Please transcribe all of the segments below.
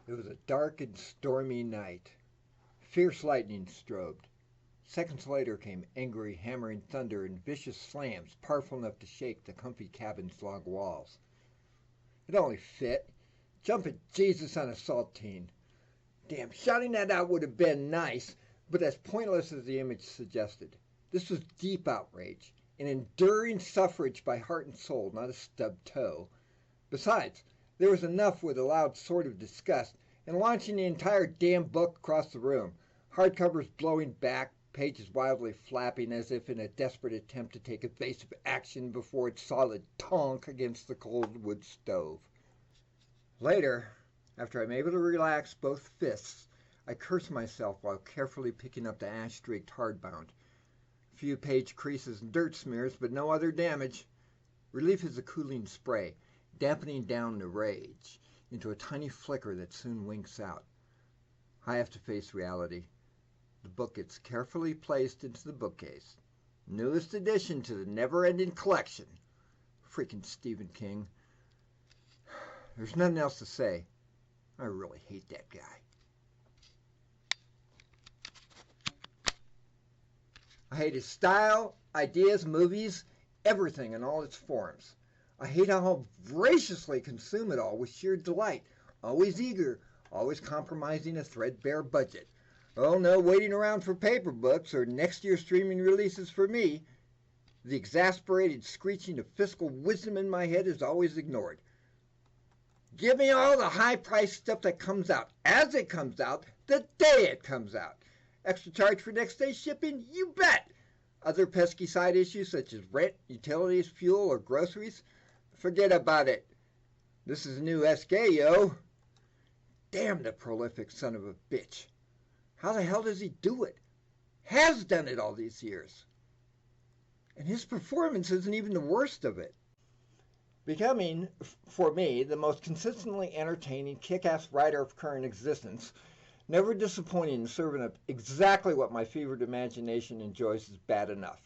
It was a dark and stormy night. Fierce lightning strobed. Seconds later came angry, hammering thunder and vicious slams powerful enough to shake the comfy cabin's log walls. It only fit. Jumping Jesus on a saltine. Damn, shouting that out would have been nice, but as pointless as the image suggested. This was deep outrage, an enduring suffrage by heart and soul, not a stubbed toe. Besides, there was enough with a loud sort of disgust in launching the entire damn book across the room, hardcovers blowing back, pages wildly flapping as if in a desperate attempt to take evasive action before its solid tonk against the cold wood stove. Later, after I'm able to relax both fists, I curse myself while carefully picking up the ash-streaked hardbound. A few page creases and dirt smears, but no other damage. Relief is a cooling spray, dampening down the rage into a tiny flicker that soon winks out. I have to face reality. The book gets carefully placed into the bookcase. Newest addition to the never-ending collection. Freaking Stephen King. There's nothing else to say. I really hate that guy. I hate his style, ideas, movies, everything in all its forms. I hate how he'll voraciously consume it all with sheer delight, always eager, always compromising a threadbare budget. Oh, no waiting around for paper books or next year's streaming releases for me. The exasperated screeching of fiscal wisdom in my head is always ignored. Give me all the high-priced stuff that comes out, as it comes out, the day it comes out. Extra charge for next-day shipping? You bet! Other pesky side issues such as rent, utilities, fuel, or groceries? Forget about it. This is a new SK, yo. Damn the prolific son of a bitch. How the hell does he do it? Has done it all these years. And his performance isn't even the worst of it. Becoming, for me, the most consistently entertaining, kick-ass writer of current existence, never disappointing in serving up exactly what my fevered imagination enjoys is bad enough.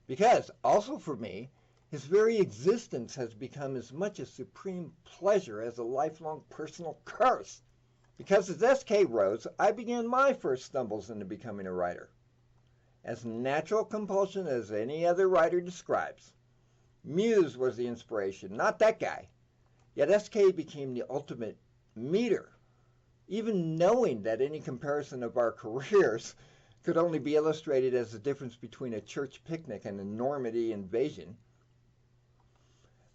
Because, also for me, his very existence has become as much a supreme pleasure as a lifelong personal curse. Because as S.K. rose, I began my first stumbles into becoming a writer. As natural compulsion as any other writer describes. Muse was the inspiration, not that guy. Yet S.K. became the ultimate meter. Even knowing that any comparison of our careers could only be illustrated as the difference between a church picnic and a Normandy invasion.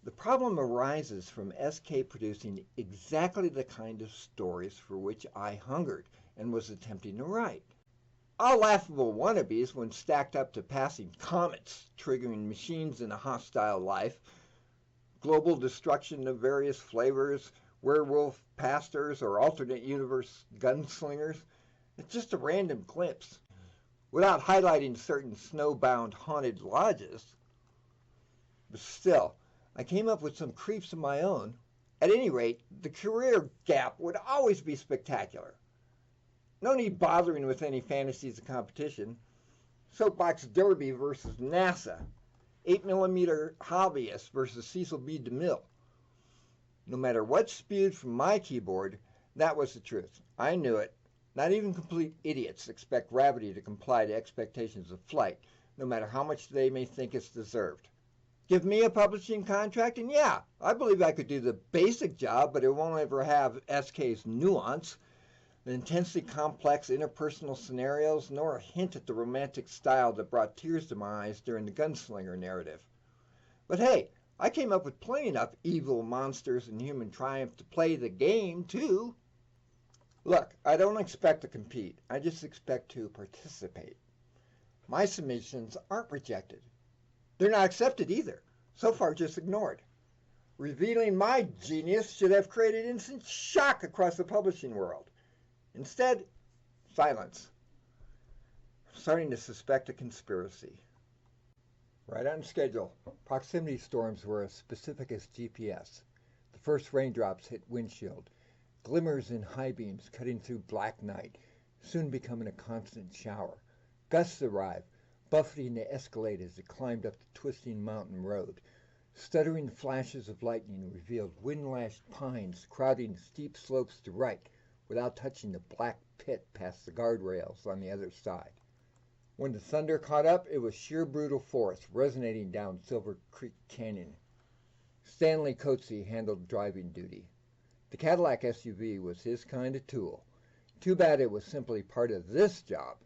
The problem arises from S.K. producing exactly the kind of stories for which I hungered and was attempting to write. All laughable wannabes when stacked up to passing comets, triggering machines in a hostile life, global destruction of various flavors, werewolf pastors, or alternate universe gunslingers. It's just a random glimpse, without highlighting certain snowbound haunted lodges. But still, I came up with some creeps of my own. At any rate, the career gap would always be spectacular. No need bothering with any fantasies of competition. Soapbox Derby versus NASA. 8mm hobbyist versus Cecil B. DeMille. No matter what spewed from my keyboard, that was the truth. I knew it. Not even complete idiots expect gravity to comply to expectations of flight, no matter how much they may think it's deserved. Give me a publishing contract, and yeah, I believe I could do the basic job, but it won't ever have SK's nuance, the intensely complex interpersonal scenarios, nor a hint at the romantic style that brought tears to my eyes during the gunslinger narrative. But hey, I came up with plenty enough evil monsters and human triumph to play the game, too. Look, I don't expect to compete. I just expect to participate. My submissions aren't rejected. They're not accepted either. So far, just ignored. Revealing my genius should have created instant shock across the publishing world. Instead, silence. I'm starting to suspect a conspiracy. Right on schedule. Proximity storms were as specific as GPS. The first raindrops hit windshield. Glimmers in high beams cutting through black night, soon becoming a constant shower. Gusts arrived, buffeting the Escalade as it climbed up the twisting mountain road. Stuttering flashes of lightning revealed wind-lashed pines crowding steep slopes to right, without touching the black pit past the guardrails on the other side. When the thunder caught up, it was sheer brutal force resonating down Silver Creek Canyon. Stanley Coetzee handled driving duty. The Cadillac SUV was his kind of tool. Too bad it was simply part of this job.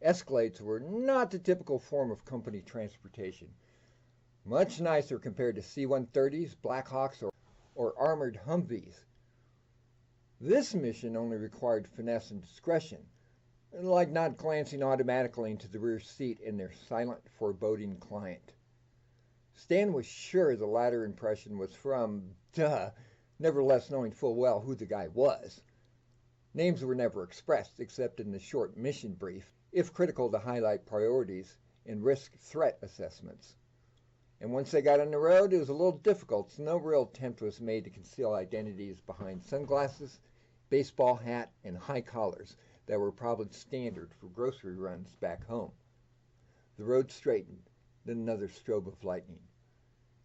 Escalades were not the typical form of company transportation. Much nicer compared to C-130s, Blackhawks, or armored Humvees. This mission only required finesse and discretion, like not glancing automatically into the rear seat in their silent, foreboding client. Stan was sure the latter impression was from, nevertheless knowing full well who the guy was. Names were never expressed except in the short mission brief, if critical to highlight priorities and risk-threat assessments. And once they got on the road, it was a little difficult, so no real attempt was made to conceal identities behind sunglasses, baseball hat, and high collars that were probably standard for grocery runs back home. The road straightened, then another strobe of lightning.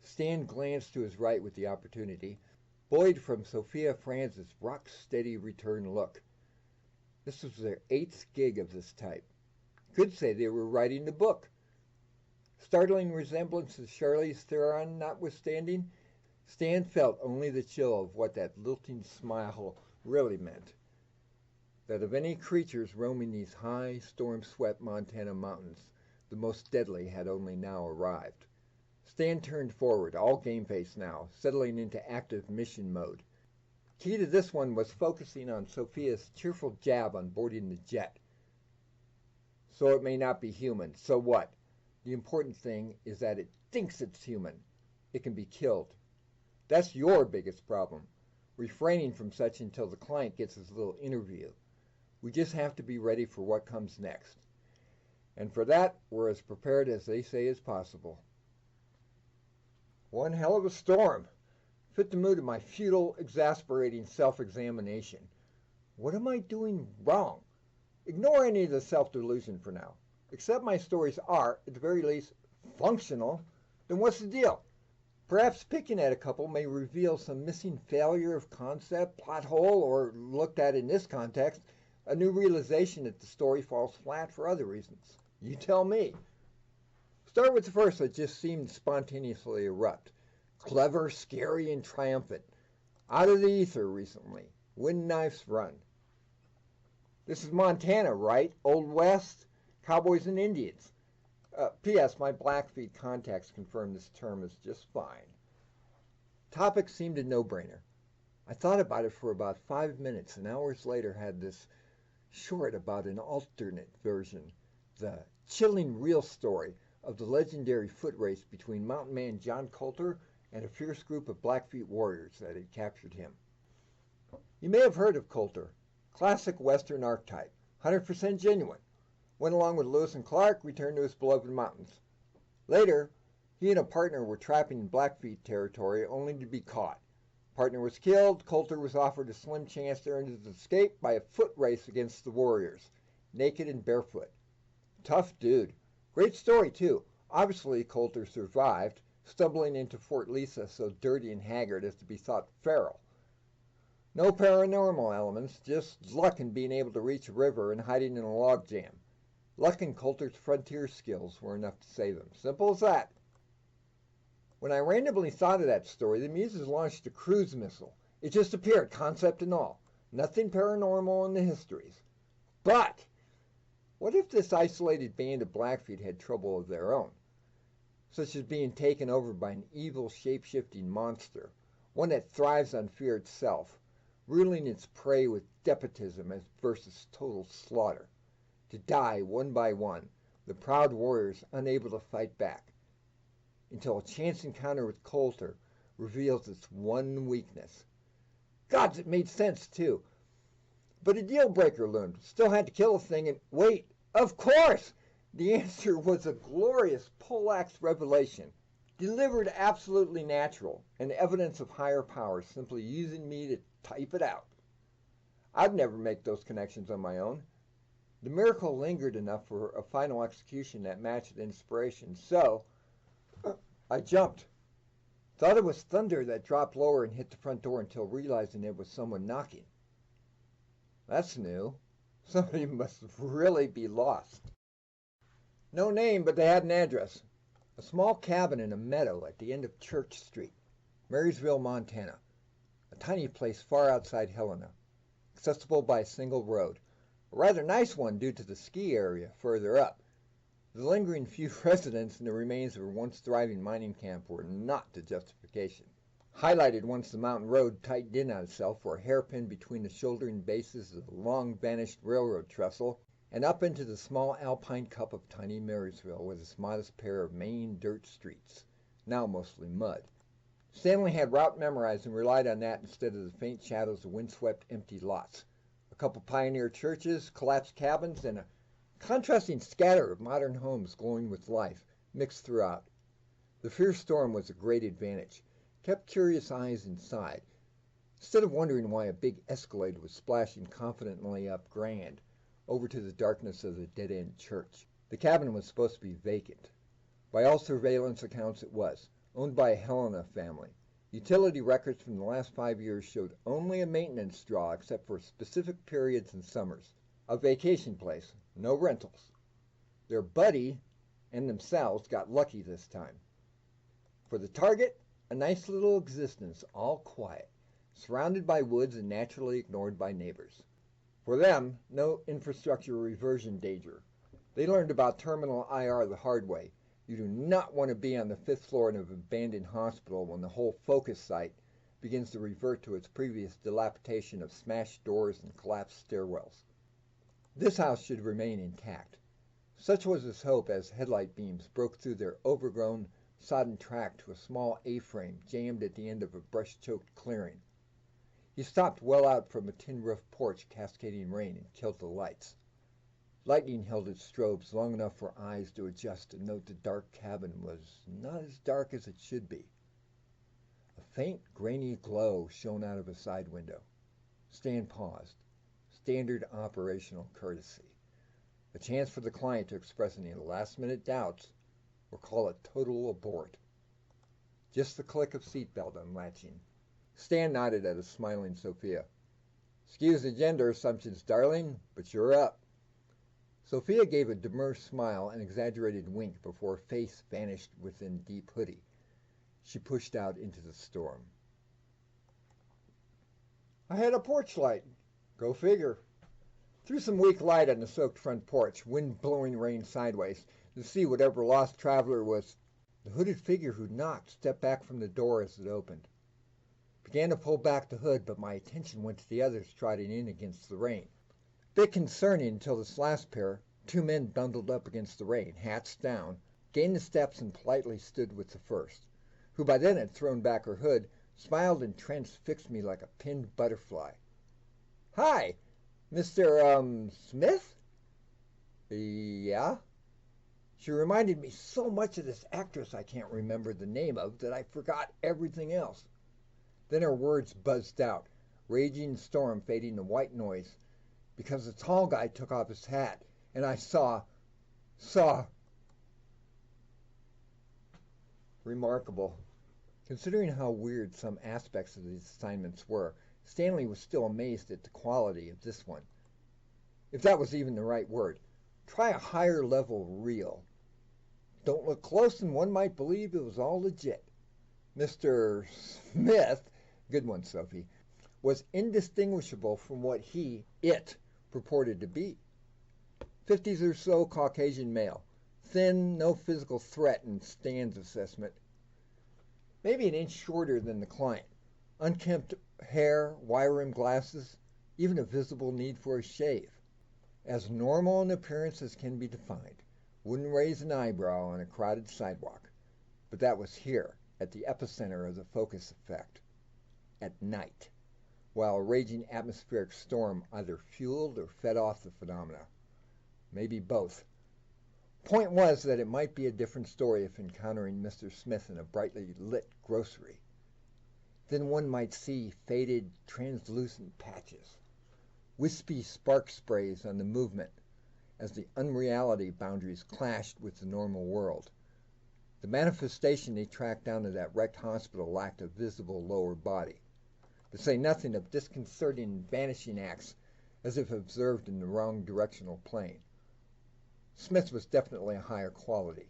Stan glanced to his right with the opportunity, buoyed from Sophia Franz's rock-steady return look. This was their 8th gig of this type. Could say they were writing the book. Startling resemblance to Charlize Theron notwithstanding, Stan felt only the chill of what that lilting smile really meant. That of any creatures roaming these high, storm-swept Montana mountains, the most deadly had only now arrived. Stan turned forward, all game-face now, settling into active mission mode. Key to this one was focusing on Sophia's cheerful jab on boarding the jet. So it may not be human. So what? The important thing is that it thinks it's human. It can be killed. That's your biggest problem. Refraining from such until the client gets his little interview. We just have to be ready for what comes next. And for that, we're as prepared as they say is possible. One hell of a storm. Fit the mood of my futile, exasperating self-examination. What am I doing wrong? Ignore any of the self-delusion for now. Except my stories are, at the very least, functional, then what's the deal? Perhaps picking at a couple may reveal some missing failure of concept, plot hole, or, looked at in this context, a new realization that the story falls flat for other reasons. You tell me. Start with the first that just seemed spontaneously erupt. Clever, scary, and triumphant. Out of the ether recently. Wind Knife's Run. This is Montana, right? Old West? Cowboys and Indians. P.S. My Blackfeet contacts confirm this term is just fine. Topic seemed a no-brainer. I thought about it for about 5 minutes and hours later had this short about an alternate version. The chilling real story of the legendary foot race between mountain man John Coulter and a fierce group of Blackfeet warriors that had captured him. You may have heard of Coulter. Classic Western archetype. 100% genuine. Went along with Lewis and Clark, returned to his beloved mountains. Later, he and a partner were trapping in Blackfeet territory only to be caught. Partner was killed. Coulter was offered a slim chance to earn his escape by a foot race against the warriors, naked and barefoot. Tough dude. Great story, too. Obviously, Coulter survived, stumbling into Fort Lisa so dirty and haggard as to be thought feral. No paranormal elements, just luck in being able to reach a river and hiding in a log jam. Luck and Coulter's frontier skills were enough to save him. Simple as that. When I randomly thought of that story, the Muses launched a cruise missile. It just appeared, concept and all. Nothing paranormal in the histories. But what if this isolated band of Blackfeet had trouble of their own? Such as being taken over by an evil, shape-shifting monster, one that thrives on fear itself, ruling its prey with despotism as versus total slaughter. To die one by one, the proud warriors unable to fight back, until a chance encounter with Coulter reveals its one weakness. Gods, it made sense, too. But a deal-breaker loomed. Still had to kill the thing and... Wait, of course! The answer was a glorious poleaxe revelation, delivered absolutely natural, and evidence of higher power simply using me to type it out. I'd never make those connections on my own. The miracle lingered enough for a final execution that matched the inspiration, so I jumped. Thought it was thunder that dropped lower and hit the front door until realizing it was someone knocking. That's new. Somebody must really be lost. No name, but they had an address. A small cabin in a meadow at the end of Church Street, Marysville, Montana. A tiny place far outside Helena, accessible by a single road. A rather nice one due to the ski area further up. The lingering few residents and the remains of a once thriving mining camp were not the justification. Highlighted once the mountain road tightened in on itself for a hairpin between the shouldering bases of the long-vanished railroad trestle and up into the small alpine cup of tiny Marysville with its modest pair of Maine dirt streets, now mostly mud. Stanley had route memorized and relied on that instead of the faint shadows of windswept empty lots. A couple pioneer churches, collapsed cabins, and a contrasting scatter of modern homes glowing with life mixed throughout. The fierce storm was a great advantage. Kept curious eyes inside, instead of wondering why a big Escalade was splashing confidently up Grand over to the darkness of the dead-end church. The cabin was supposed to be vacant. By all surveillance accounts it was, owned by a Helena family. Utility records from the last 5 years showed only a maintenance draw except for specific periods and summers. A vacation place, no rentals. Their buddy and themselves got lucky this time. For the target, a nice little existence, all quiet, surrounded by woods and naturally ignored by neighbors. For them, no infrastructure reversion danger. They learned about terminal IR the hard way. You do not want to be on the 5th floor of an abandoned hospital when the whole focus site begins to revert to its previous dilapidation of smashed doors and collapsed stairwells. This house should remain intact. Such was his hope as headlight beams broke through their overgrown, sodden track to a small A-frame jammed at the end of a brush-choked clearing. He stopped well out from a tin-roof porch cascading rain and killed the lights. Lightning held its strobes long enough for eyes to adjust and note the dark cabin was not as dark as it should be. A faint, grainy glow shone out of a side window. Stan paused. Standard operational courtesy. A chance for the client to express any last-minute doubts or call it total abort. Just the click of seatbelt unlatching. Stan nodded at a smiling Sophia. Excuse the gender assumptions, darling, but you're up. Sophia gave a demure smile and exaggerated wink before her face vanished within deep hoodie. She pushed out into the storm. I had a porch light. Go figure. Threw some weak light on the soaked front porch, wind blowing rain sideways, to see whatever lost traveler was. The hooded figure who knocked stepped back from the door as it opened. Began to pull back the hood, but my attention went to the others trotting in against the rain. Bit concerning until this last pair, 2 men bundled up against the rain, hats down, gained the steps and politely stood with the first, who by then had thrown back her hood, smiled and transfixed me like a pinned butterfly. Hi, Mr. Smith? Yeah? She reminded me so much of this actress I can't remember the name of that I forgot everything else. Then her words buzzed out, raging storm fading to white noise, because the tall guy took off his hat, and I saw. Remarkable. Considering how weird some aspects of these assignments were, Stanley was still amazed at the quality of this one. If that was even the right word. Try a higher level reel. Don't look close and one might believe it was all legit. Mr. Smith, good one, Sophie, was indistinguishable from what it purported to be. 50s or so Caucasian male. Thin, no physical threat in Stan's assessment. Maybe an inch shorter than the client. Unkempt hair, wire-rimmed glasses, even a visible need for a shave. As normal an appearance as can be defined. Wouldn't raise an eyebrow on a crowded sidewalk. But that was here, at the epicenter of the focus effect. At night, while a raging atmospheric storm either fueled or fed off the phenomena. Maybe both. Point was that it might be a different story if encountering Mr. Smith in a brightly lit grocery. Then one might see faded, translucent patches, wispy spark sprays on the movement as the unreality boundaries clashed with the normal world. The manifestation they tracked down to that wrecked hospital lacked a visible lower body, to say nothing of disconcerting vanishing acts as if observed in the wrong directional plane. Smith's was definitely a higher quality.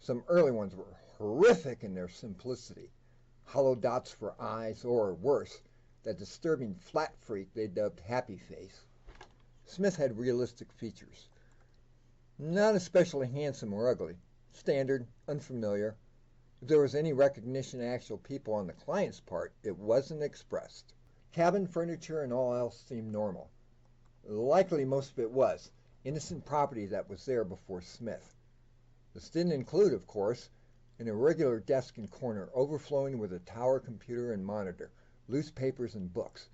Some early ones were horrific in their simplicity. Hollow dots for eyes, or worse, that disturbing flat freak they dubbed Happy Face. Smith had realistic features. Not especially handsome or ugly. Standard, unfamiliar. If there was any recognition of actual people on the client's part, it wasn't expressed. Cabin furniture and all else seemed normal. Likely most of it was. Innocent property that was there before Smith. This didn't include, of course, an irregular desk and corner overflowing with a tower computer and monitor, loose papers and books.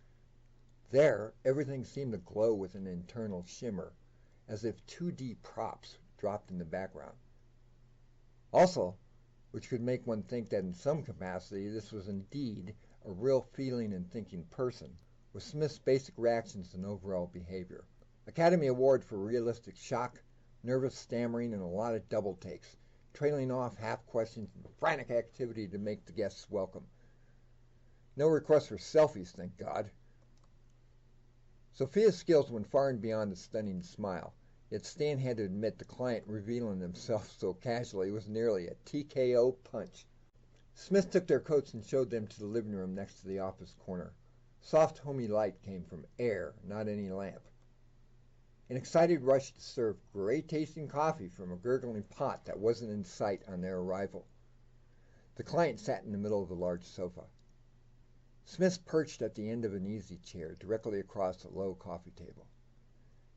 There, everything seemed to glow with an internal shimmer, as if 2D props dropped in the background. Also, which could make one think that in some capacity this was indeed a real feeling and thinking person, was Smith's basic reactions and overall behavior. Academy Award for realistic shock, nervous stammering, and a lot of double takes, trailing off half questions and frantic activity to make the guests welcome. No request for selfies, thank God. Sophia's skills went far and beyond a stunning smile, yet Stan had to admit the client revealing himself so casually was nearly a TKO punch. Smith took their coats and showed them to the living room next to the office corner. Soft, homey light came from air, not any lamp. An excited rush to serve great-tasting coffee from a gurgling pot that wasn't in sight on their arrival. The client sat in the middle of a large sofa. Smith perched at the end of an easy chair directly across a low coffee table.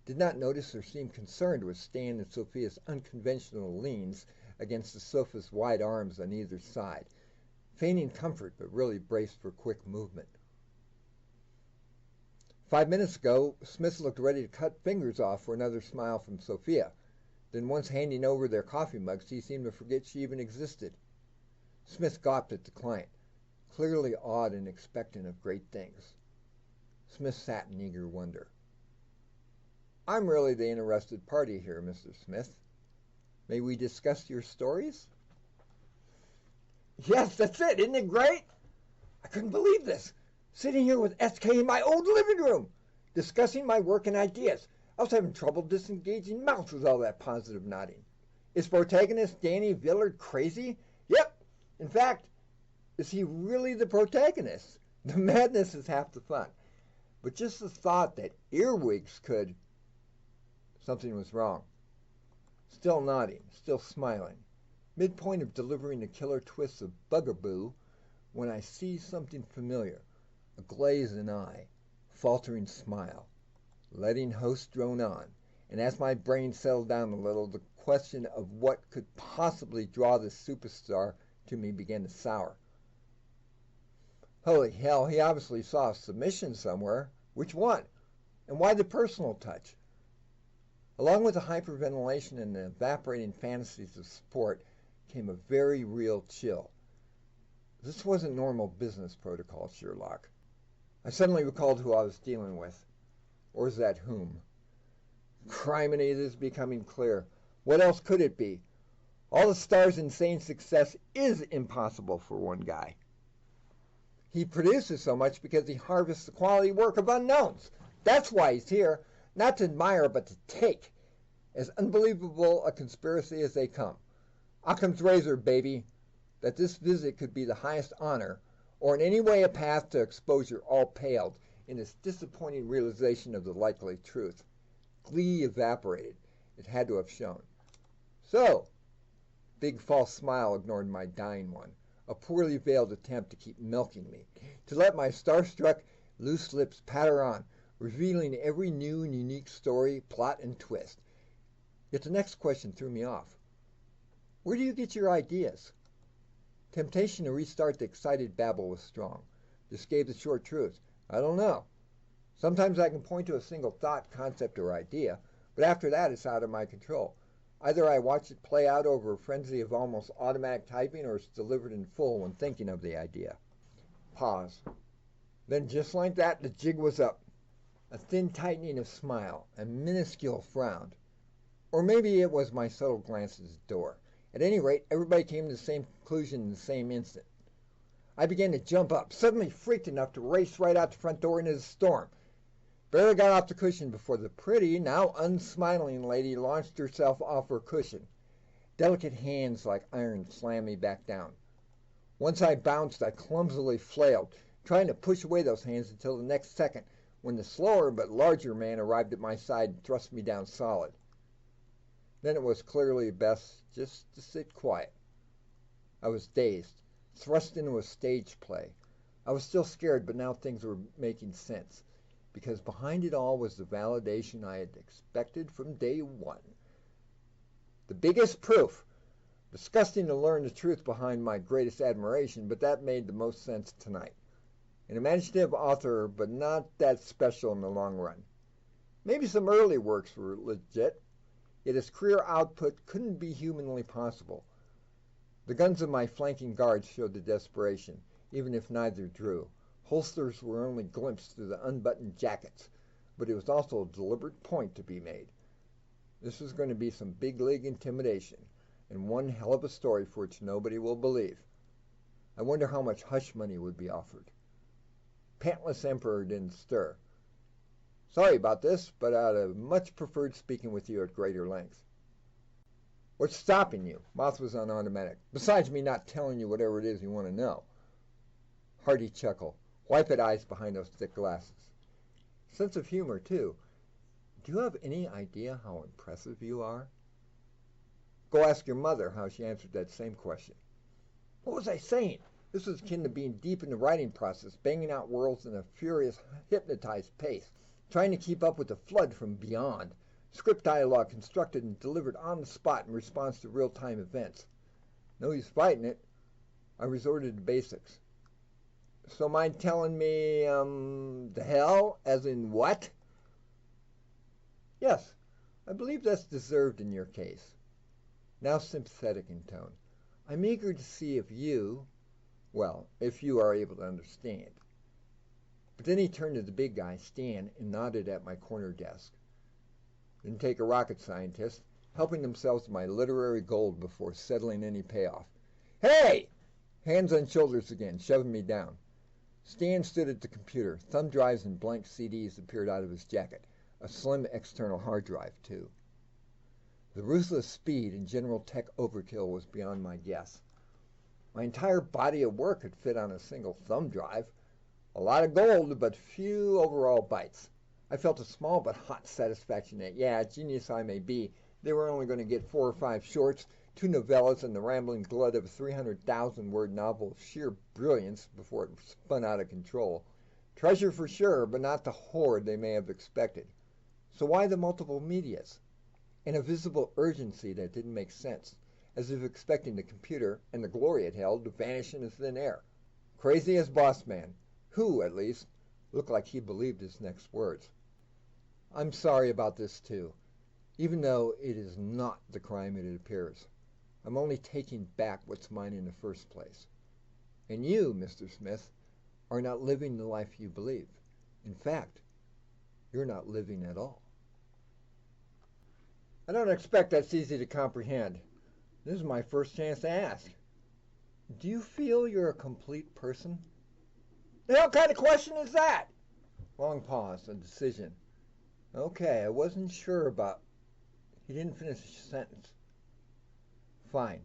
Did not notice or seem concerned with Stan and Sophia's unconventional leans against the sofa's wide arms on either side, feigning comfort but really braced for quick movement. 5 minutes ago, Smith looked ready to cut fingers off for another smile from Sophia. Then once handing over their coffee mugs, he seemed to forget she even existed. Smith gawped at the client, clearly awed and expectant of great things. Smith sat in eager wonder. "I'm really the interested party here, Mr. Smith. May we discuss your stories?" "Yes, that's it. Isn't it great? I couldn't believe this. Sitting here with SK in my old living room, discussing my work and ideas. I was having trouble disengaging mouth with all that positive nodding. Is protagonist Danny Villard crazy? Yep. In fact, is he really the protagonist? The madness is half the fun. But just the thought that earwigs could..." Something was wrong. Still nodding, still smiling. Midpoint of delivering the killer twist of bugaboo when I see something familiar. A glaze in eye, faltering smile, letting host drone on, and as my brain settled down a little, the question of what could possibly draw this superstar to me began to sour. Holy hell, he obviously saw a submission somewhere. Which one? And why the personal touch? Along with the hyperventilation and the evaporating fantasies of sport came a very real chill. This wasn't normal business protocol, Sherlock. I suddenly recalled who I was dealing with. Or is that whom? Criminy, this is becoming clear. What else could it be? All the stars' insane success is impossible for one guy. He produces so much because he harvests the quality work of unknowns. That's why he's here, not to admire but to take. As unbelievable a conspiracy as they come. Occam's razor, baby. That this visit could be the highest honor, or in any way a path to exposure, all paled in its disappointing realization of the likely truth. Glee evaporated. It had to have shown. So, big false smile ignored my dying one, a poorly veiled attempt to keep milking me, to let my starstruck, loose lips patter on, revealing every new and unique story, plot, and twist. Yet the next question threw me off. Where do you get your ideas? Temptation to restart the excited babble was strong. Just gave the short truth. I don't know. Sometimes I can point to a single thought, concept, or idea, but after that it's out of my control. Either I watch it play out over a frenzy of almost automatic typing, or it's delivered in full when thinking of the idea. Pause. Then just like that, the jig was up. A thin tightening of smile, a minuscule frown. Or maybe it was my subtle glance at the door. At any rate, everybody came to the same conclusion in the same instant. I began to jump up, suddenly freaked enough to race right out the front door into the storm. Barely got off the cushion before the pretty, now unsmiling lady launched herself off her cushion. Delicate hands like iron slammed me back down. Once I bounced, I clumsily flailed, trying to push away those hands until the next second, when the slower but larger man arrived at my side and thrust me down solid. Then it was clearly best just to sit quiet. I was dazed, thrust into a stage play. I was still scared, but now things were making sense, because behind it all was the validation I had expected from day one. The biggest proof. Disgusting to learn the truth behind my greatest admiration, but that made the most sense tonight. An imaginative author, but not that special in the long run. Maybe some early works were legit, yet his career output couldn't be humanly possible. The guns of my flanking guards showed the desperation, even if neither drew. Holsters were only glimpsed through the unbuttoned jackets, but it was also a deliberate point to be made. This was going to be some big league intimidation, and one hell of a story for which nobody will believe. I wonder how much hush money would be offered. Pantless Emperor didn't stir. Sorry about this, but I'd have much preferred speaking with you at greater length. What's stopping you? Mouth was on automatic. Besides me not telling you whatever it is you want to know. Hearty chuckle. Wiped eyes behind those thick glasses. Sense of humor, too. Do you have any idea how impressive you are? Go ask your mother how she answered that same question. What was I saying? This was akin to being deep in the writing process, banging out worlds in a furious, hypnotized pace, trying to keep up with the flood from beyond. Script dialogue constructed and delivered on the spot in response to real-time events. No use fighting it. I resorted to basics. So mind telling me, the hell? As in what? Yes, I believe that's deserved in your case. Now sympathetic in tone. I'm eager to see if you are able to understand. But then he turned to the big guy, Stan, and nodded at my corner desk. Didn't take a rocket scientist, helping themselves to my literary gold before settling any payoff. Hey! Hands on shoulders again, shoving me down. Stan stood at the computer. Thumb drives and blank CDs appeared out of his jacket. A slim external hard drive, too. The ruthless speed and general tech overkill was beyond my guess. My entire body of work could fit on a single thumb drive. A lot of gold, but few overall bytes. I felt a small but hot satisfaction that, genius I may be, they were only going to get 4 or 5 shorts, 2 novellas, and the rambling glut of a 300,000-word novel of sheer brilliance before it spun out of control. Treasure for sure, but not the hoard they may have expected. So why the multiple medias? And a visible urgency that didn't make sense, as if expecting the computer and the glory it held to vanish into thin air. Crazy as boss man, who, at least, looked like he believed his next words. I'm sorry about this, too, even though it is not the crime it appears. I'm only taking back what's mine in the first place. And you, Mr. Smith, are not living the life you believe. In fact, you're not living at all. I don't expect that's easy to comprehend. This is my first chance to ask. Do you feel you're a complete person? The hell kind of question is that? Long pause, a decision. Okay, I wasn't sure about... He didn't finish his sentence. Fine.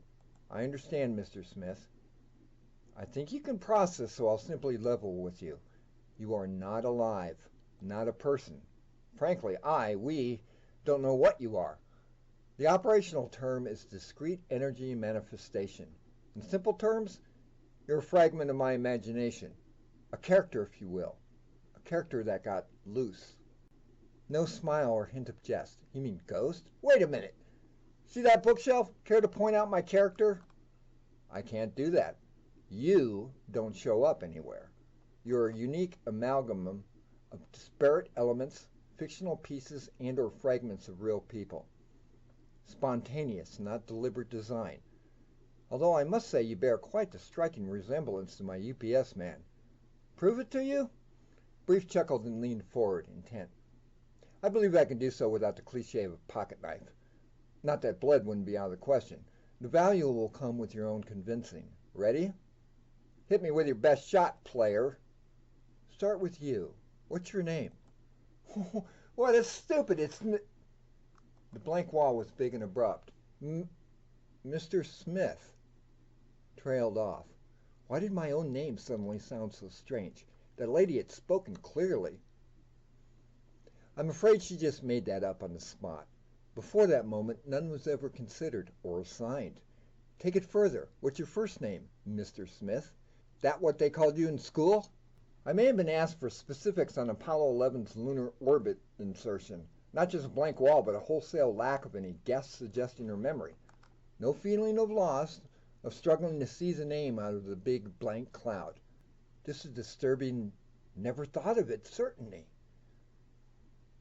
I understand, Mr. Smith. I think you can process, so I'll simply level with you. You are not alive, not a person. Frankly, we don't know what you are. The operational term is discrete energy manifestation. In simple terms, you're a fragment of my imagination. A character, if you will. A character that got loose. No smile or hint of jest. You mean ghost? Wait a minute. See that bookshelf? Care to point out my character? I can't do that. You don't show up anywhere. You're a unique amalgam of disparate elements, fictional pieces, and or fragments of real people. Spontaneous, not deliberate design. Although I must say you bear quite the striking resemblance to my UPS man. Prove it to you? Brief chuckled and leaned forward, intent. I believe I can do so without the cliché of a pocket knife. Not that blood wouldn't be out of the question. The value will come with your own convincing. Ready? Hit me with your best shot, player. Start with you. What's your name? What is stupid? The blank wall was big and abrupt. Mr. Smith trailed off. Why did my own name suddenly sound so strange? That lady had spoken clearly. I'm afraid she just made that up on the spot. Before that moment, none was ever considered or assigned. Take it further. What's your first name, Mr. Smith? That what they called you in school? I may have been asked for specifics on Apollo 11's lunar orbit insertion. Not just a blank wall, but a wholesale lack of any guess, suggestion, or memory. No feeling of loss, of struggling to seize a name out of the big blank cloud. This is disturbing. Never thought of it, certainly.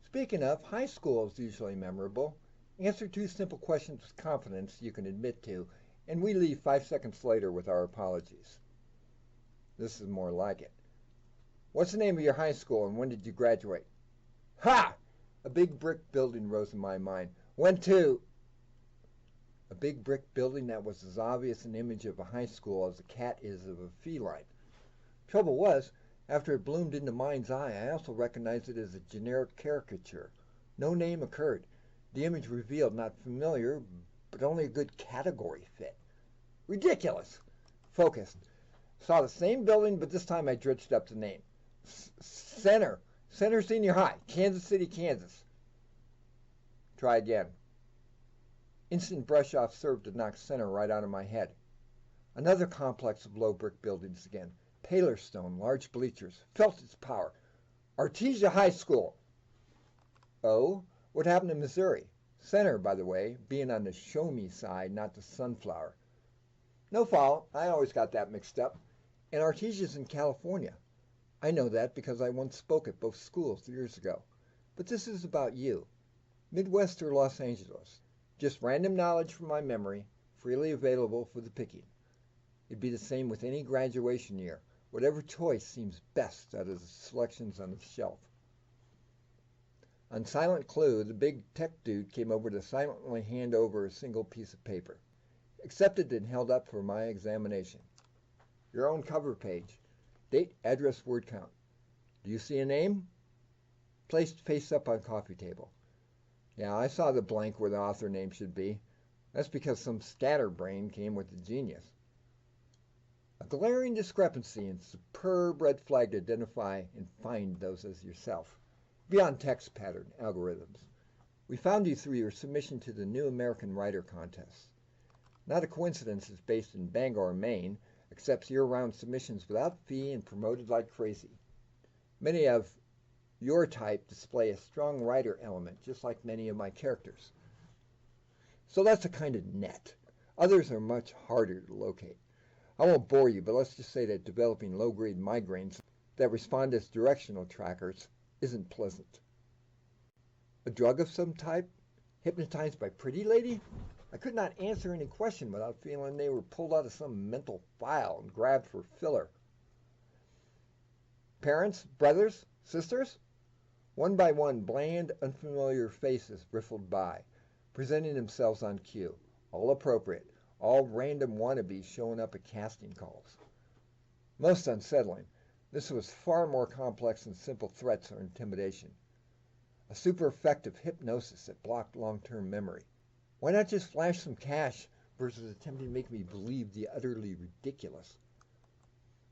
Speaking of, high school is usually memorable. Answer 2 simple questions with confidence you can admit to, and we leave 5 seconds later with our apologies. This is more like it. What's the name of your high school and when did you graduate? Ha! A big brick building rose in my mind. Went to... A big brick building that was as obvious an image of a high school as a cat is of a feline. Trouble was, after it bloomed into mind's eye, I also recognized it as a generic caricature. No name occurred. The image revealed not familiar, but only a good category fit. Ridiculous! Focused. Saw the same building, but this time I dredged up the name. Center Senior High, Kansas City, Kansas. Try again. Instant brush-off served to knock Center right out of my head. Another complex of low brick buildings again. Paler stone, large bleachers. Felt its power. Artesia High School. Oh? What happened in Missouri? Center, by the way, being on the show-me side, not the sunflower. No fault. I always got that mixed up. And Artesia's in California. I know that because I once spoke at both schools years ago. But this is about you. Midwest or Los Angeles. Just random knowledge from my memory, freely available for the picking. It'd be the same with any graduation year. Whatever choice seems best out of the selections on the shelf. On silent clue, the big tech dude came over to silently hand over a single piece of paper. Accepted and held up for my examination. Your own cover page. Date, address, word count. Do you see a name? Placed face up on coffee table. Yeah, I saw the blank where the author name should be. That's because some scatterbrain came with the genius. A glaring discrepancy and superb red flag to identify and find those as yourself. Beyond text pattern algorithms. We found you through your submission to the New American Writer Contest. Not a coincidence it's based in Bangor, Maine, accepts year-round submissions without fee and promoted like crazy. Many of your type display a strong writer element, just like many of my characters. So that's a kind of net. Others are much harder to locate. I won't bore you, but let's just say that developing low-grade migraines that respond as directional trackers isn't pleasant. A drug of some type? Hypnotized by Pretty Lady? I could not answer any question without feeling they were pulled out of some mental file and grabbed for filler. Parents? Brothers? Sisters? One by one, bland, unfamiliar faces riffled by, presenting themselves on cue, all appropriate, all random wannabes showing up at casting calls. Most unsettling, this was far more complex than simple threats or intimidation. A super effective hypnosis that blocked long-term memory. Why not just flash some cash versus attempting to make me believe the utterly ridiculous?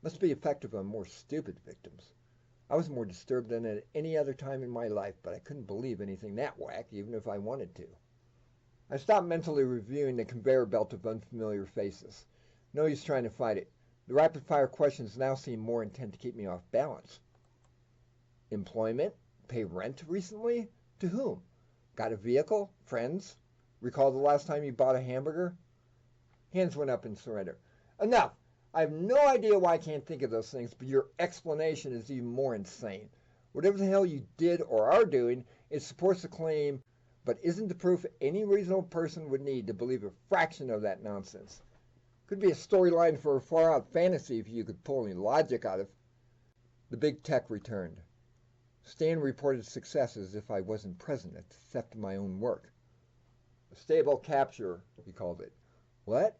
Must be effective on more stupid victims. I was more disturbed than at any other time in my life, but I couldn't believe anything that whack, even if I wanted to. I stopped mentally reviewing the conveyor belt of unfamiliar faces. No use trying to fight it. The rapid-fire questions now seemed more intent to keep me off balance. Employment? Pay rent recently? To whom? Got a vehicle? Friends? Recall the last time you bought a hamburger? Hands went up in surrender. Enough! I have no idea why I can't think of those things, but your explanation is even more insane. Whatever the hell you did or are doing, it supports the claim, but isn't the proof any reasonable person would need to believe a fraction of that nonsense. Could be a storyline for a far-out fantasy if you could pull any logic out of. The big tech returned. Stan reported success as if I wasn't present at the theft of my own work. A stable capture, he called it. What?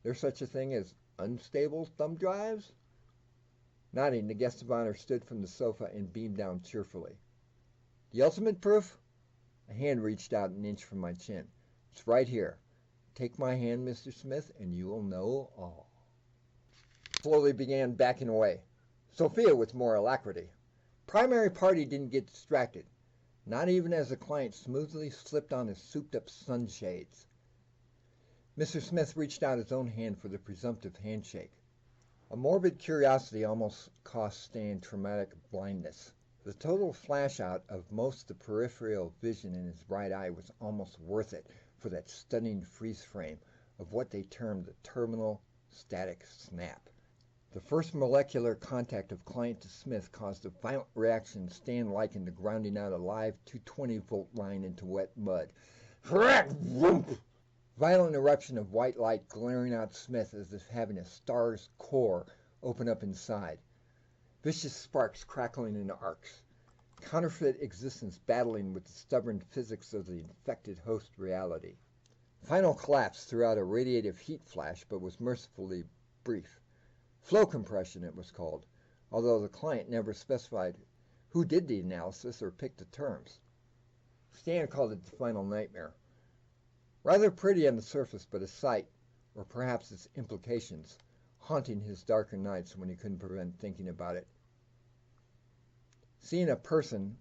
There's such a thing as unstable thumb drives? Nodding, the guest of honor stood from the sofa and beamed down cheerfully. The ultimate proof? A hand reached out an inch from my chin. It's right here. Take my hand, Mr. Smith, and you will know all. Slowly began backing away. Sophia with more alacrity. Primary party didn't get distracted, not even as the client smoothly slipped on his souped-up sunshades. Mr. Smith reached out his own hand for the presumptive handshake. A morbid curiosity almost cost Stan traumatic blindness. The total flash-out of most of the peripheral vision in his right eye was almost worth it for that stunning freeze frame of what they termed the terminal static snap. The first molecular contact of client to Smith caused a violent reaction Stan likened to grounding out a live 220-volt line into wet mud. Violent eruption of white light glaring out Smith as if having a star's core open up inside. Vicious sparks crackling into arcs. Counterfeit existence battling with the stubborn physics of the infected host reality. Final collapse threw out a radiative heat flash, but was mercifully brief. Flow compression, it was called, although the client never specified who did the analysis or picked the terms. Stan called it the final nightmare. Rather pretty on the surface, but a sight, or perhaps its implications, haunting his darker nights when he couldn't prevent thinking about it. Seeing a person,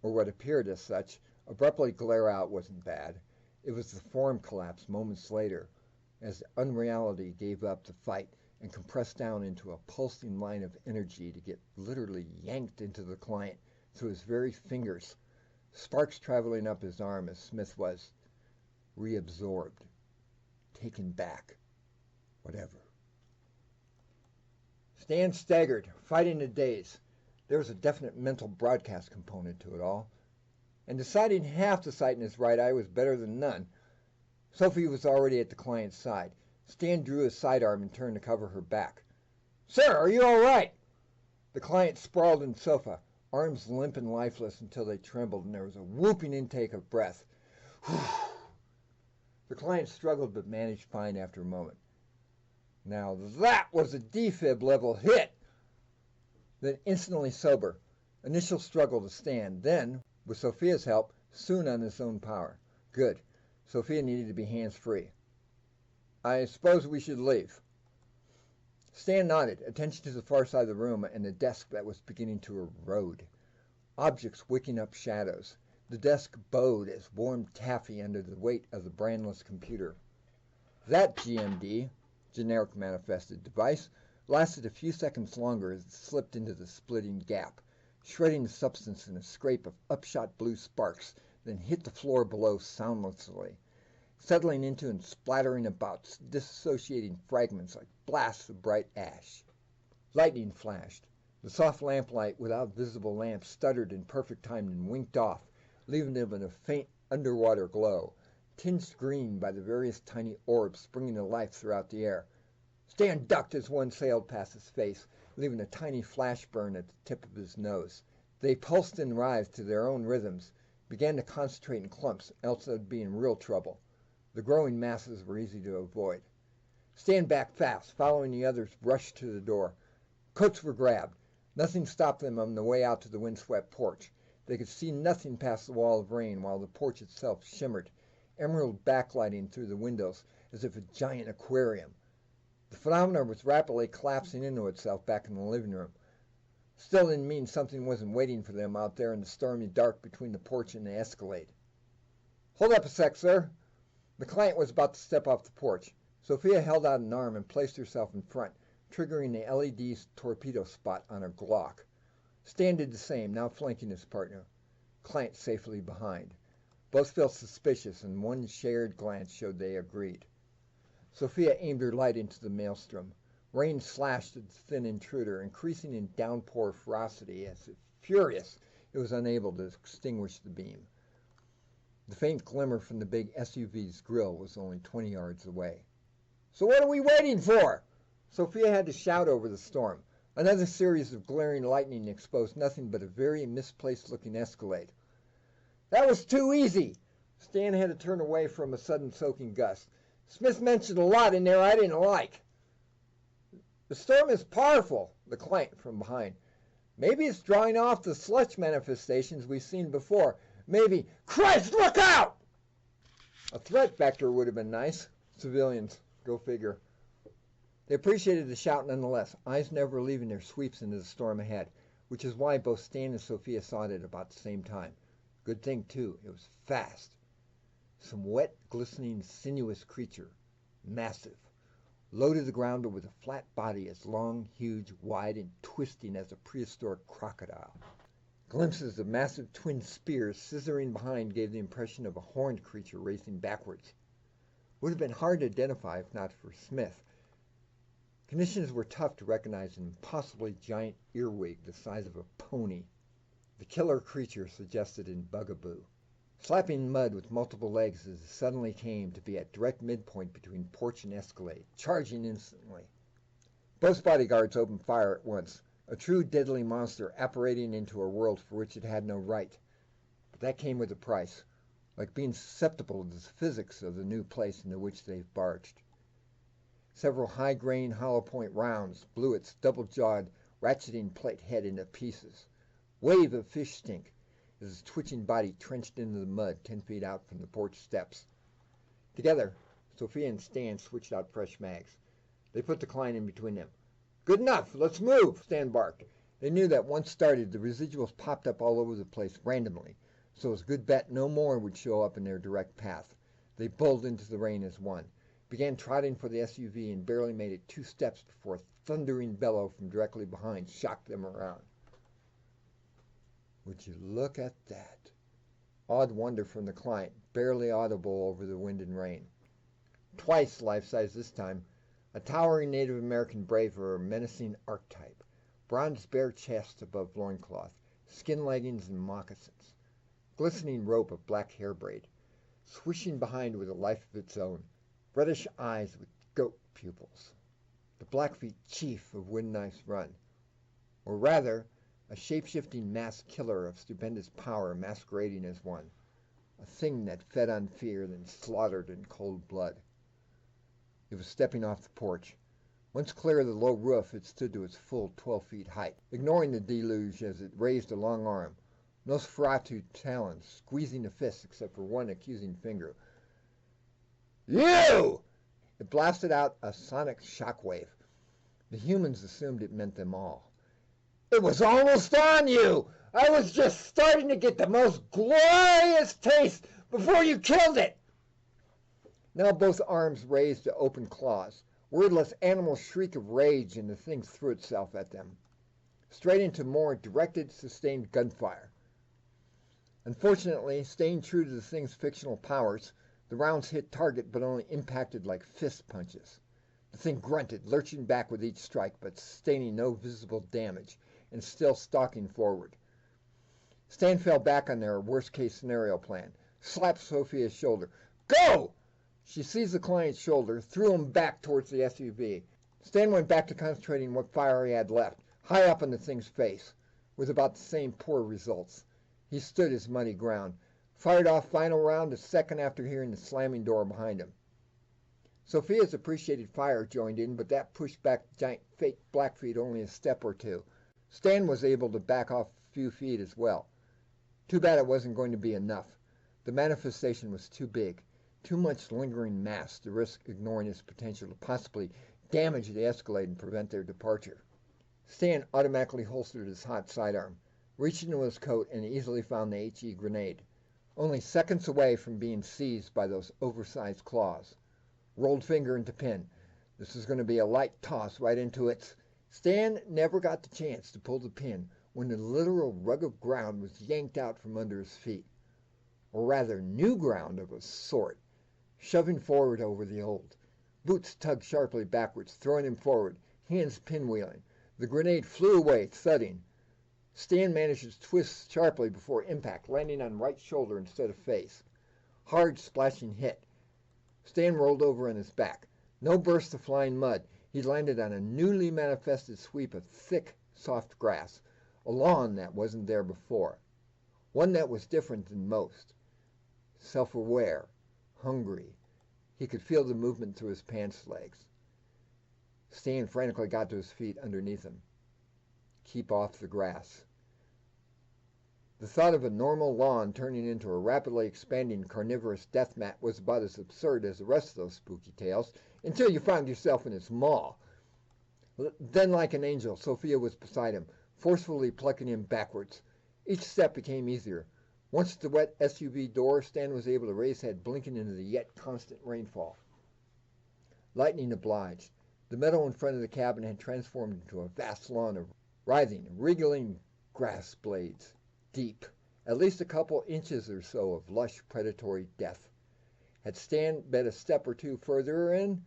or what appeared as such, abruptly glare out wasn't bad. It was the form collapse moments later, as unreality gave up the fight and compressed down into a pulsing line of energy to get literally yanked into the client through his very fingers, sparks traveling up his arm as Smith was reabsorbed, taken back, whatever. Stan staggered, fighting a daze. There was a definite mental broadcast component to it all, and deciding half the sight in his right eye was better than none. Sophie was already at the client's side. Stan drew his sidearm and turned to cover her back. "Sir, are you all right?" The client sprawled in the sofa, arms limp and lifeless until they trembled, and there was a whooping intake of breath. The client struggled but managed fine after a moment. Now that was a defib level hit. Then instantly sober. Initial struggle to stand. Then, with Sophia's help, soon on his own power. Good. Sophia needed to be hands-free. "I suppose we should leave." Stan nodded, attention to the far side of the room and the desk that was beginning to erode. Objects wicking up shadows. The desk bowed as warm taffy under the weight of the brandless computer. That GMD, generic manifested device, lasted a few seconds longer as it slipped into the splitting gap, shredding the substance in a scrape of upshot blue sparks, then hit the floor below soundlessly, settling into and splattering about, dissociating fragments like blasts of bright ash. Lightning flashed. The soft lamplight without visible lamp stuttered in perfect time and winked off, leaving them in a faint underwater glow, tinged green by the various tiny orbs springing to life throughout the air. Stan ducked as one sailed past his face, leaving a tiny flash burn at the tip of his nose. They pulsed and writhed to their own rhythms, began to concentrate in clumps, else they'd be in real trouble. The growing masses were easy to avoid. Stan backed fast, following the others rushed to the door. Coats were grabbed. Nothing stopped them on the way out to the windswept porch. They could see nothing past the wall of rain, while the porch itself shimmered, emerald backlighting through the windows as if a giant aquarium. The phenomenon was rapidly collapsing into itself back in the living room. Still didn't mean something wasn't waiting for them out there in the stormy dark between the porch and the Escalade. "Hold up a sec, sir." The client was about to step off the porch. Sophia held out an arm and placed herself in front, triggering the LED torpedo spot on her Glock. Stan did the same, now flanking his partner. Client safely behind. Both felt suspicious, and one shared glance showed they agreed. Sophia aimed her light into the maelstrom. Rain slashed at the thin intruder, increasing in downpour ferocity as, if furious, it was unable to extinguish the beam. The faint glimmer from the big SUV's grill was only 20 yards away. "So what are we waiting for?" Sophia had to shout over the storm. Another series of glaring lightning exposed nothing but a very misplaced-looking Escalade. "That was too easy." Stan had to turn away from a sudden soaking gust. "Smith mentioned a lot in there I didn't like." "The storm is powerful," the client from behind. Maybe it's drawing off the sludge manifestations we've seen before. Maybe, Christ, look out! A threat vector would have been nice. Civilians, go figure. They appreciated the shout nonetheless, eyes never leaving their sweeps into the storm ahead, which is why both Stan and Sophia saw it at about the same time. Good thing, too, it was fast. Some wet, glistening, sinuous creature, massive, low to the ground with a flat body as long, huge, wide, and twisting as a prehistoric crocodile. Glimpses of massive twin spears scissoring behind gave the impression of a horned creature racing backwards. Would have been hard to identify if not for Smith. Conditions were tough to recognize an impossibly giant earwig the size of a pony. The killer creature suggested in Bugaboo. Slapping mud with multiple legs as it suddenly came to be at direct midpoint between porch and escalade, charging instantly. Both bodyguards opened fire at once, a true deadly monster apparating into a world for which it had no right. But that came with a price, like being susceptible to the physics of the new place into which they've barged. Several high-grain, hollow-point rounds blew its double-jawed, ratcheting plate head into pieces. Wave of fish stink as its twitching body trenched into the mud 10 feet out from the porch steps. Together, Sophia and Stan switched out fresh mags. They put the Klein in between them. "Good enough! Let's move!" Stan barked. They knew that once started, the residuals popped up all over the place randomly, so it was a good bet no more would show up in their direct path. They bowled into the rain as one, began trotting for the SUV, and barely made it 2 steps before a thundering bellow from directly behind shocked them around. Would you look at that? Awed wonder from the client, barely audible over the wind and rain. Twice life-size this time, a towering Native American brave or a menacing archetype, bronze bare chest above loincloth, skin leggings and moccasins, glistening rope of black hair braid, swishing behind with a life of its own, reddish eyes with goat pupils. The Blackfeet chief of Wind Knife's Run, or rather, a shape-shifting mass killer of stupendous power masquerading as one, a thing that fed on fear then slaughtered in cold blood. It was stepping off the porch. Once clear of the low roof, it stood to its full 12 feet height, ignoring the deluge as it raised a long arm, Nosferatu talons squeezing the fists except for one accusing finger. "You!" It blasted out a sonic shockwave. The humans assumed it meant them all. "It was almost on you! I was just starting to get the most glorious taste before you killed it!" Now both arms raised to open claws. Wordless animal shriek of rage, and the thing threw itself at them. Straight into more directed, sustained gunfire. Unfortunately, staying true to the thing's fictional powers, the rounds hit target but only impacted like fist punches. The thing grunted, lurching back with each strike, but sustaining no visible damage, and still stalking forward. Stan fell back on their worst-case scenario plan, slapped Sophia's shoulder. "Go!" She seized the client's shoulder, threw him back towards the SUV. Stan went back to concentrating what fire he had left, high up on the thing's face, with about the same poor results. He stood his muddy ground, fired off final round a second after hearing the slamming door behind him. Sophia's appreciated fire joined in, but that pushed back the giant fake Blackfeet only a step or two. Stan was able to back off a few feet as well. Too bad it wasn't going to be enough. The manifestation was too big, too much lingering mass to risk ignoring its potential to possibly damage the Escalade and prevent their departure. Stan automatically holstered his hot sidearm, reached into his coat, and easily found the HE grenade, only seconds away from being seized by those oversized claws. Rolled finger into pin. This was going to be a light toss right into its... Stan never got the chance to pull the pin when the literal rug of ground was yanked out from under his feet. Or rather, new ground of a sort, shoving forward over the old. Boots tugged sharply backwards, throwing him forward, hands pinwheeling. The grenade flew away, thudding. Stan managed to twist sharply before impact, landing on right shoulder instead of face. Hard, splashing hit. Stan rolled over on his back. No burst of flying mud. He landed on a newly manifested sweep of thick, soft grass, a lawn that wasn't there before. One that was different than most. Self-aware, hungry. He could feel the movement through his pants legs. Stan frantically got to his feet underneath him. keep off the grass. The thought of a normal lawn turning into a rapidly expanding carnivorous death mat was about as absurd as the rest of those spooky tales, until you found yourself in its maw. Then, like an angel, Sophia was beside him, forcefully plucking him backwards. Each step became easier. Once at the wet SUV door, Stan was able to raise his head, blinking into the yet constant rainfall. Lightning obliged. The meadow in front of the cabin had transformed into a vast lawn of writhing, wriggling grass blades. Deep, at least a couple inches or so of lush predatory death. Had Stan been a step or two further in?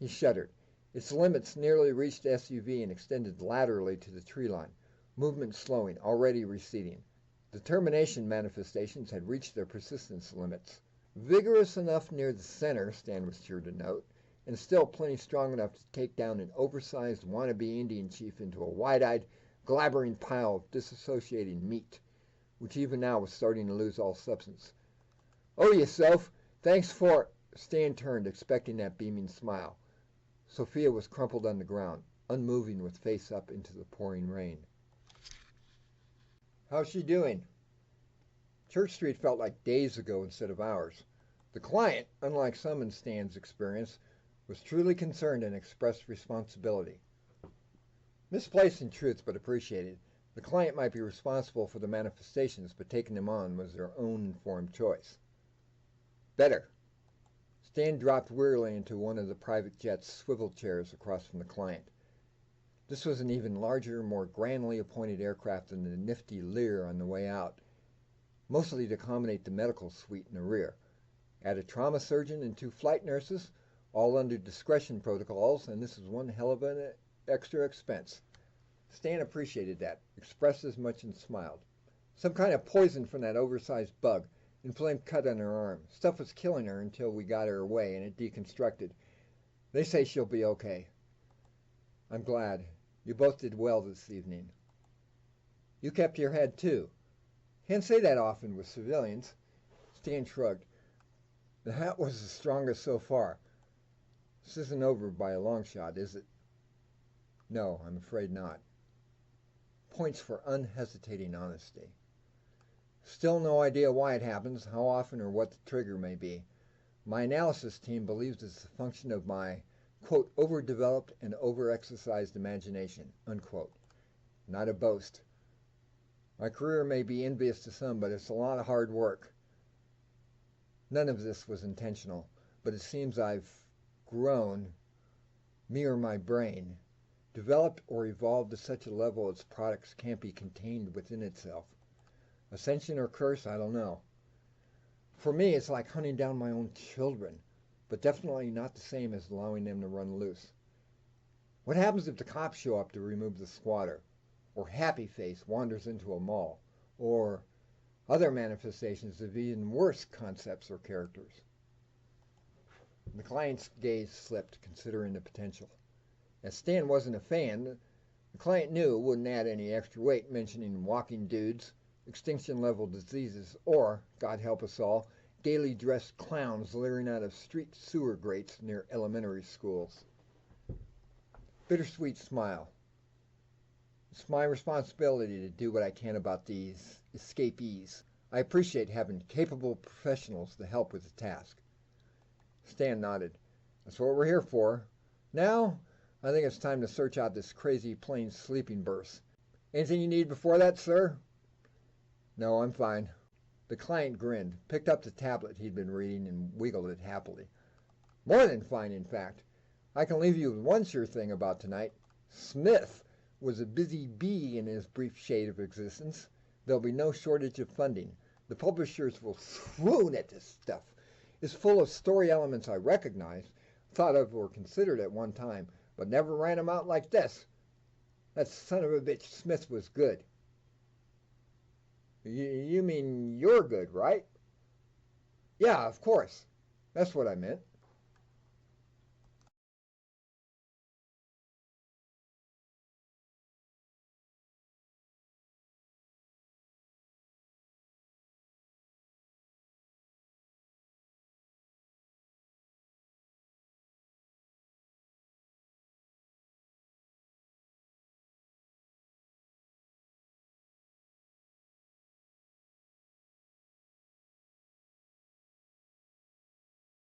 He shuddered. Its limits nearly reached the SUV and extended laterally to the tree line, movement slowing, already receding. The termination manifestations had reached their persistence limits. Vigorous enough near the center, Stan was sure to note, and still plenty strong enough to take down an oversized wannabe Indian chief into a wide-eyed, glabbering pile of disassociating meat, which even now was starting to lose all substance. "Oh, you Soph, thanks for—" Stan turned, expecting that beaming smile. Sophia was crumpled on the ground, unmoving with face up into the pouring rain. "How's she doing?" Church Street felt like days ago instead of hours. The client, unlike some in Stan's experience, was truly concerned and expressed responsibility. Misplaced in truth, but appreciated. The client might be responsible for the manifestations, but taking them on was their own informed choice. "Better." Stan dropped wearily into one of the private jet's swivel chairs across from the client. This was an even larger, more grandly appointed aircraft than the nifty Lear on the way out, mostly to accommodate the medical suite in the rear. Add a trauma surgeon and 2 flight nurses, all under discretion protocols, and this was one hell of an extra expense. Stan appreciated that, expressed as much and smiled. Some kind of poison from that oversized bug. Inflamed cut on her arm. Stuff was killing her until we got her away and it deconstructed. They say she'll be okay. I'm glad. You both did well this evening. You kept your head too. Can't say that often with civilians. Stan shrugged. The hat was the strongest so far. This isn't over by a long shot, is it? No, I'm afraid not. Points for unhesitating honesty. Still no idea why it happens, how often, or what the trigger may be. My analysis team believes it's a function of my, quote, overdeveloped and overexercised imagination, unquote. Not a boast. My career may be envious to some, but it's a lot of hard work. None of this was intentional, but it seems I've grown, me or my brain, developed or evolved to such a level its products can't be contained within itself. Ascension or curse, I don't know. For me, it's like hunting down my own children, but definitely not the same as allowing them to run loose. What happens if the cops show up to remove the squatter? Or Happy Face wanders into a mall? Or other manifestations of even worse concepts or characters? The client's gaze slipped, considering the potential. As Stan wasn't a fan, the client knew it wouldn't add any extra weight mentioning walking dudes, extinction-level diseases, or, God help us all, gaily dressed clowns leering out of street sewer grates near elementary schools. Bittersweet smile. It's my responsibility to do what I can about these escapees. I appreciate having capable professionals to help with the task. Stan nodded. That's what we're here for. Now, I think it's time to search out this crazy plane's sleeping berths. Anything you need before that, sir? No, I'm fine. The client grinned, picked up the tablet he'd been reading, and wiggled it happily. More than fine, in fact. I can leave you with one sure thing about tonight. Smith was a busy bee in his brief shade of existence. There'll be no shortage of funding. The publishers will swoon at this stuff. It's full of story elements I recognize, thought of or considered at one time, but never ran them out like this. That son of a bitch Smith was good. You mean you're good, right? Yeah, of course. That's what I meant.